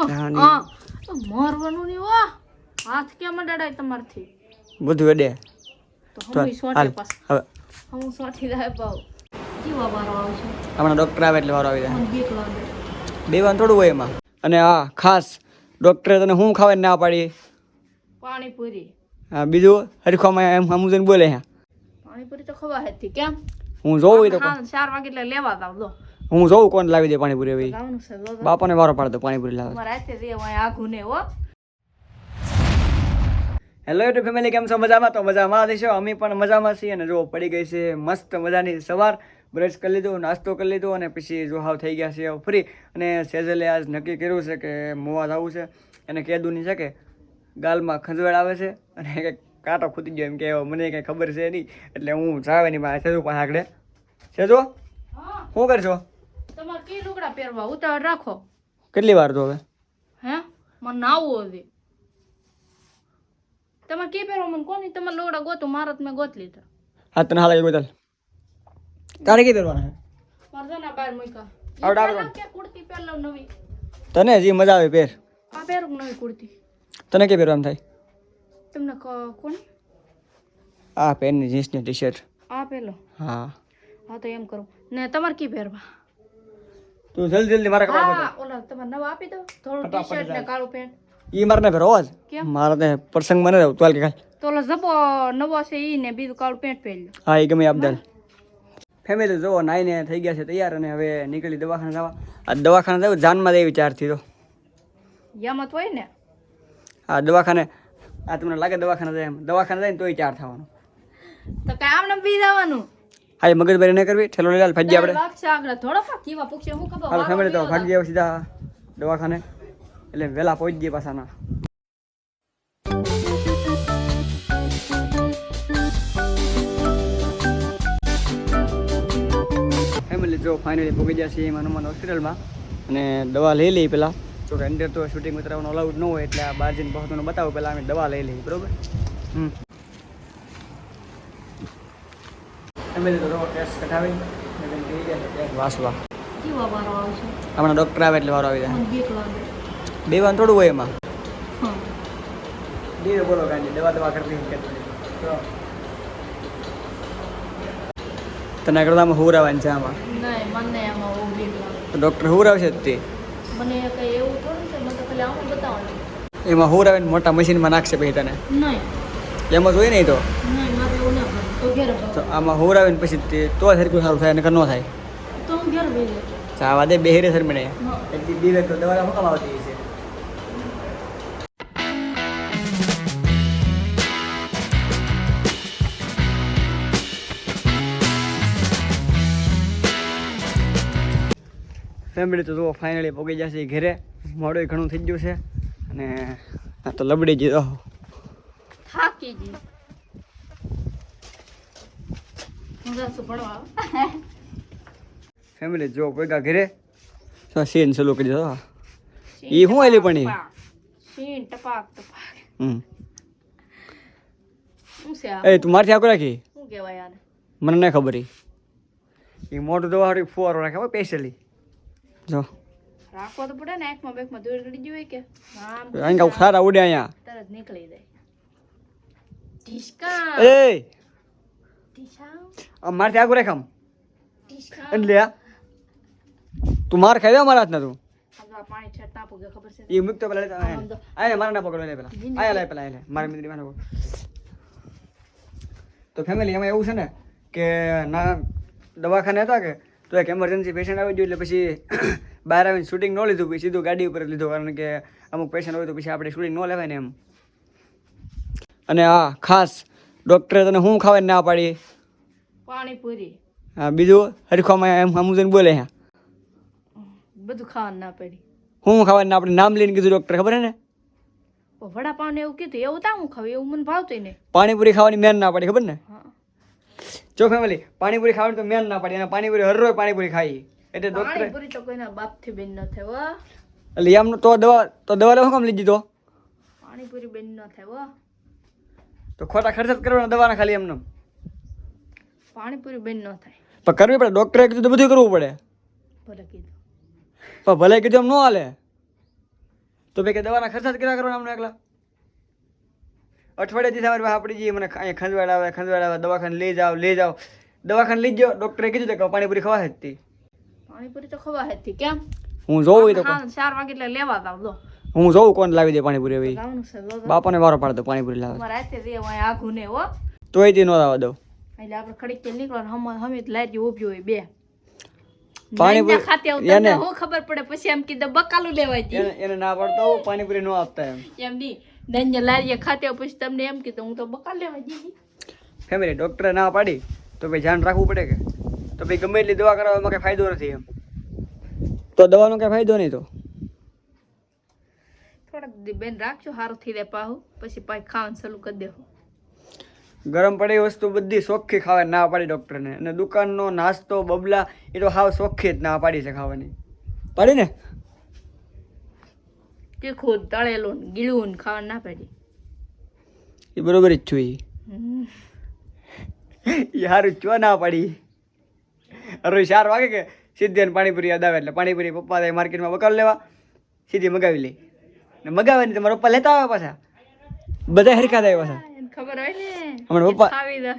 મારવાનું નહીં વાહ હાથ કેમ ડડાય તમારથી બધું એડે તો હું સોટે પાસ હવે હું સોટી જાય પાવ કેવા વારો આવશે હમણાં ડોક્ટર આવે એટલે વારો આવી જાય મને બીક લાગે બેવાનું થોડું હોય એમાં અને હા ખાસ ડોક્ટરે તને શું ખાવાની ના પાડી પાણીપુરી હા બીજું હરખોમાં એમ સમજણ બોલે હે પાણીપુરી તો ખવા હતી કેમ હું જોઉં તો હા 4 વાગે એટલે લેવા આવ દો હું જોઉં કોણ લાવી દે પાણીપુરી હવે ગાવાનું છે દો બાપાને વારો પાડતો પાણીપુરી લાવે મારા હાથે દે હું આઘું ને હો હેલો યુટ્યુબ ફેમિલી કેમ છો મજામાં તો મજામાં થઈશો અમે પણ મજામાં છીએ અને જો પડી ગઈ છે મસ્ત મજાની સવાર બ્રશ કરી લીધું નાસ્તો કરી લીધો અને પછી જો હાવ થઈ ગયા છે ફ્રી અને સેજલે આજ નક્કી કર્યું છે કે મોવા જવું છે એને કહેદુની છે કે ગાલમાં ખંજવાળ આવે છે અને કંઈક કાંટો ખૂટી ગયો એમ કે મને કંઈ ખબર છે નહીં એટલે હું જાવે નહીં મારે સેજુ પાસે આગળ સેજો શું કરશો તમારે કી લુગડા પહેરવા ઉતાવળ રાખો કેટલી વાર તો હવે હે મને નાવું હતી તમે કી પહેરવા મને કોની તમારે લુગડા ગોતું મારત મેં ગોત લીધા હા તને હાલ કોઈ તારે કઈ પહેરવાના મારે જના બહાર મૂકા આવડા કે કુર્તી પહેર લઉં નવી તને જે મજા આવે પહેર આ પહેરું નવી કુર્તી તને કે પહેરવાનું થાય તમને કોણ આ પેનની જીન્સની ટી શર્ટ આ પહેલો હા હા તો એમ કરું ને તમારે કી પહેરવા તું જલ્દી જલ્દી મારા કપડા હા ઓલા તમારે નવા આપી દો થોડું ટી શર્ટ ને કાળું પેન્ટ ઈ મારે ને પહેરો જ મારે ને પ્રસંગ મને રહું તું હાલ કે તો ઓલો જબો નવો છે ઈ ને બીજું કાળું પેન્ટ પહેરી લો હા એ ગમે આપદાલ ફેમિલી જુઓ નાઈને થઈ ગયા છે તૈયાર અને હવે નીકળી દવાખાને જવા આ દવાખાને જવું જાનમાં દે વિચારથી તો યામત હોય ને આ દવાખાને આ તમને લાગે દવાખાને જાય એમ દવાખાને જાય ને તોય 4 થવાનું તો કામ ને બી જવાનું હા એ મગજમારી ન કરવી ઠેલો લઈ ભાગી આપણે વાગશે આગળ થોડો કેવા પૂછે હું ખબર હાલ ફેમિલી તો ભાગી જાવ સીધા દવાખાને એટલે વહેલા પહોંચી જઈએ પાછાના ફેમિલી જો ફાઇનલી પહોંચી ગયા છીએ હનુમાન હોસ્પિટલમાં અને દવા લઈ લઈ પહેલાં તો કે અંદર તો શૂટિંગ ઉતરવાનું અલાઉડ ન હોય એટલે આ બહાર જઈને પહોંચવાનું બતાવું પહેલાં અમે દવા લઈ લઈએ બરાબર ફેમિલી તો ટેસ્ટ કઢાવી વાસવા કેવા વારો આવશે હમણાં ડૉક્ટર આવે એટલે વારો આવી જાય મને બીક લાગે બેવાનું થોડું હોય એમાં હા બે બોલો કાંઈ દવા કરતી તને આગળ આમાં હુરાવાની છે આમાં નહીં મને એમાં બહુ બીક લાગે તો ડૉક્ટર હુરાવશે જ તે મને કઈ એવું થોડું છે મને તો ખાલી આમ બતાવવાનું એમાં હુરાવીને મોટા મશીનમાં નાખશે પછી તને નહીં એમ જ હોય નહીં તો નહીં મારે એવું ના કરું તો ઘેર તો આમાં હુરાવીને પછી તો સરખું સારું થાય નકર ન થાય તો હું ઘેર બેસી આવા દે બેહેરે સર મને એટલી બીવે તો દવા હુકમ આવતી છે ફેમિલી તો જુઓ ફાઇનલી પહોંચી જશે ઘરે મોડું ઘણું થઈ ગયું છે અને આ તો લબડી ગઈ થાકી ગઈ હું જાશું ભણવા ફેમિલી જો પૈગા ઘરે સીન ચાલુ કરી દીધો એ શું આવેલી પણ સીન ટપાક ટપાક શું છે એ તું મારથી આખું રાખી શું કહેવાય યાર મને નહીં ખબર એ મોટું દવા હારી ફુવારો રાખે હોય સ્પેશિયલી જો રાખવો તો પડે ને એકમાં બેકમાં દૂર કરી જોઈએ કે આમ અહીંયા સારા ઉડે અહીંયા તરત નીકળી જાય ઢીસકા એ ઢીસા આમ મારથી આખું રાખ આમ ઢીસકા એટલે તું માર ખાઈ દે મારા હાથના તું આ પાણી છટ ના પૂગે ખબર છે એ મુક્ત પેલા લેતા આયા મારા ના પકડો લે પેલા આયા લે પેલા મારી મિત્રી માનો તો ફેમિલી એમાં એવું છે ને કે ના દવાખાને હતા કે તો એક એમરજન્સી પેશન્ટ આવી ગયું એટલે પછી બહાર આવીને શૂટિંગ ન લીધું પછી સીધું ગાડી ઉપર જ લીધું કારણ કે અમુક પેશન્ટ હોય તો પછી આપણે શૂટિંગ ન લેવાય ને એમ અને હા ખાસ ડૉક્ટરે તને શું ખાવાની ના પાડી પાણીપુરી હા બીજું હરખોમાં એમ સમજણ બોલે હે બધું ખાવાનું ના પડી શું ખાવાની ના આપણે નામ લઈને કીધું ડૉક્ટર ખબર હે ને વડાપાવ ને એવું કીધું એવું તા હું ખાવ એવું મને ભાવતું નહીં પાણીપુરી ખાવાની મેન ના પાડી ખબર ને હા જો ફેમિલી પાણીપુરી ખાવાની તો મેન ના પાડી અને પાણીપુરી હર રોજ પાણીપુરી ખાઈ એટલે ડૉક્ટર પાણીપુરી તો કોઈના બાપથી બેન ન થાય હો એટલે એમ તો દવા લેવા કામ લીધી તો પાણીપુરી બેન ન થાય હો તો ખોટા ખર્ચ જ કરવાના દવાના ખાલી એમને પાણીપુરી બેન ન થાય પણ કરવી પડે ડૉક્ટરે કીધું તો બધું કરવું પડે ભલે કીધું પણ ભલે કીધું એમ ન હાલે તો ભાઈ કે દવાના ખર્ચા જ કેટલા કરવાના અમને એકલા? અઠવાડિયાથી તમારી પાસે આપણી જઈએ, મને અહીંયા ખંજવાળ આવે, દવાખાને લઈ જાઓ. દવાખાને લઈ જાઓ, ડૉક્ટરે કીધું કે પાણીપુરી ખવા હતી. પાણીપુરી તો ખવા હતી કેમ? હું જોઉં તો 4 વાગે એટલે લેવા જાવ દો. હું જોઉં કોણ લાવી દે પાણીપુરી હવે. લાવવાનું છે દો. બાપાને વારો પાડતો પાણીપુરી લાવે. મારા હાથે દે હોય આઘું ને હો. તોય તી નો લાવવા દઉં. એટલે આપણે ખડીક તેલ નીકળો હમે લાઈટ ઊભી હોય બે. પાણીપુરી ખાતે આવતા હું ખબર પડે પછી એમ કીધું બકાલું લેવાય દી. એને ના પડતો પાણીપુરી નો આપતા એમ ની દંજ લારીએ ખાતે પછી તમને એમ કીધું હું તો બકાલ લેવા દીધી. ફેમિલી ડૉક્ટરે ના પાડી તો ભાઈ ધ્યાન રાખવું પડે કે તો ભાઈ ગમે એટલી દવા કરાવવામાં કઈ ફાયદો નથી એમ. તો દવાનો કઈ ફાયદો નહીં. તો થોડાક બેન રાખજો સારું થઈ જાય પાહુ પછી ખાવાનું ચાલુ કરી દેવું. ગરમ પડે વસ્તુ બધી ચોખ્ખી ખાવા ના પાડી ડૉક્ટરને. અને દુકાનનો નાસ્તો બબલા એ તો હાવ ચોખ્ખી જ ના પાડી છે ખાવાની. પાડી ને તીખું તળેલું ગીળું ખાવા ના પાડી. એ બરોબર જ છું એ સારું ચો ના પાડી. અરે 4 વાગે કે સીધી પાણીપુરી યાદ આવે એટલે પાણીપુરી પપ્પા થાય માર્કેટમાં બકાલ લેવા સીધી મગાવી લે ને મગાવવાની તમારા પપ્પા લેતા આવે પાછા બધા હરખા થાય પાછા. ખબર હોય ને હમણાં પપ્પા ખાવી દે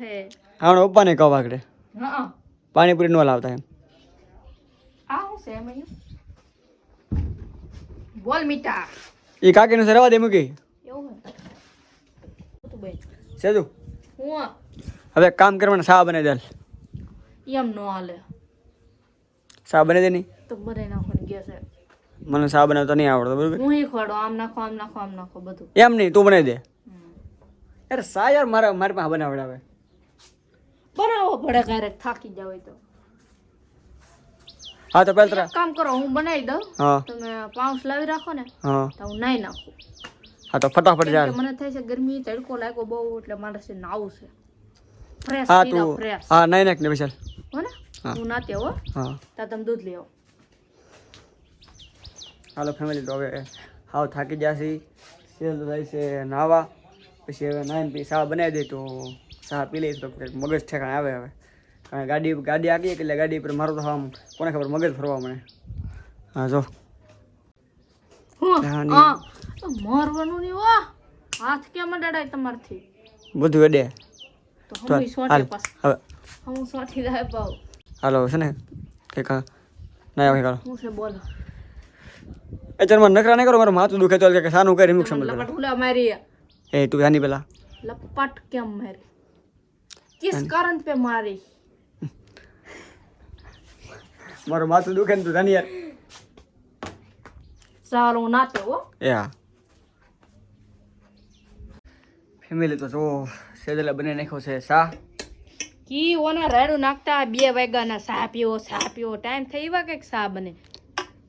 હમણાં પપ્પાને કહો આગળ હા પાણીપુરી ન લાવતા એમ. આ હું છે એમ બોલ મીઠા એ કાકીનું રવા દે મૂકી એવું તું બેન સેજુ હું હવે કામ કરવાનું શા બને દે એમ નો હાલે શા બને દે નહીં તો બધાય નાખવાની ગેસ છે. મને શા બનાવતા નહીં આવડતો બરોબર. હું ખોડો આમ નાખો બધું એમ નહીં તું બનાવી દે યાર શા યાર મારી પાસે બનાવડાવે બનાવો પડે ક્યારેક થાકી જાવ તો. હા તો પહેલા કામ કરો હું બનાવી દઉં હા તમે પાઉસ લાવી રાખો ને હા તો હું નાઈ નાખું. હા તો ફટાફટ જા. મને થાય છે ગરમી તડકો લાગ્યો બહુ એટલે મારે છે નાવું છે ફ્રેશ હા પીડા તું ફ્રેશ હા નાઈ નાખ ને વિશાલ હો ને હું નાતે હો હા તા તમે દૂધ લેવો. હાલો ફેમિલી તો હવે હાવ થાકી જશે સેલ જાય છે નાવા પછી હવે નાઈને પછી શા બનાવી દે તો શા પી લઈશ તો મગજ ઠેકાણે આવે હવે કારણ ગાડી આગી એટલે ગાડી પર મારું તો આમ કોને ખબર મગજ ફરવા મળે. હા જો મારવાનું નહીં હો હાથ કેમ ડડાય તમારથી બધું એડે તો હું સોટે પાસ હવે હું સોટી જાય પાઉ હાલો છે ને કંઈક ના આવે કરો હું છે બોલો એ ચાલ મને નખરા નહીં કરો મારું માથું દુખે તો કે સાનું કરી મુખ સમજ લપટ હુલા મારી એ તું આની પેલા લપટ કેમ મારી કિસ કારણ पे મારી મારું માથું દુખે ને તું જાની યાર સારું નાતે હો યા ફેમિલી તો જો સેજલા બને નાખ્યો છે શા કી ઓના રાડું નાખતા 2 વાગ્યાના સા પીવો ટાઈમ થઈ વા કે સા બને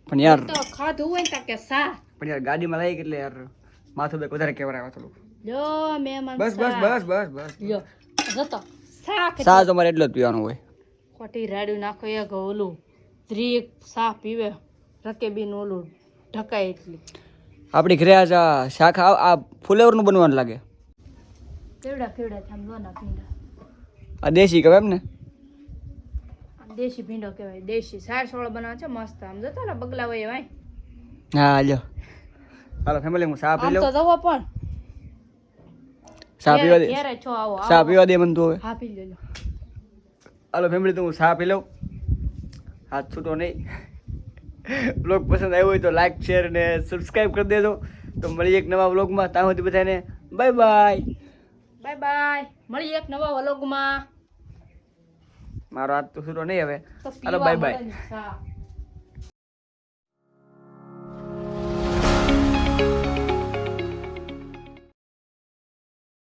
પણ યાર તો ખાધું હોય ને કે સા પણ યાર ગાડીમાં લાવી એટલે યાર માથું બે વધારે કેવરાવે થોડું લો મહેમાન બસ લ્યો જતો સા સા તો મારે એટલો જ પીવાનું હોય ખોટી રાડું નાખો એક ઓલું દ્રીક સા પીવે રકેબીન ઓલું ઢકાય એટલી આપણી ઘરે આ શાક આ ફુલેવરનું બનવાનું લાગે કેવડા થામ દોના ભીંડા આ દેશી કહેવાય એમ ને દેશી ભીંડો કહેવાય દેશી સાર સોળ બનાવે છે મસ્ત આમ જતો ને બગલા હોય ભાઈ હા લ્યો હાલો ફેમિલી હું ચા પી આમ લઉં તો જવો પણ ચા પીવા દે ઘેરે છો આવો ચા પીવા દે મને તું હવે હા પી લેજો હાલો ફેમિલી તો હું ચા પી લઉં હાથ છૂટો નહીં બ્લોગ પસંદ આવ્યો હોય તો લાઈક શેર ને સબસ્ક્રાઈબ કરી દેજો તો મળીએ એક નવા બ્લોગમાં ત્યાં સુધી બધાને બાય બાય મળીએ એક નવા વ્લોગમાં. મારો હાથ તો છૂટો નહીં હવે. હાલો બાય બાય.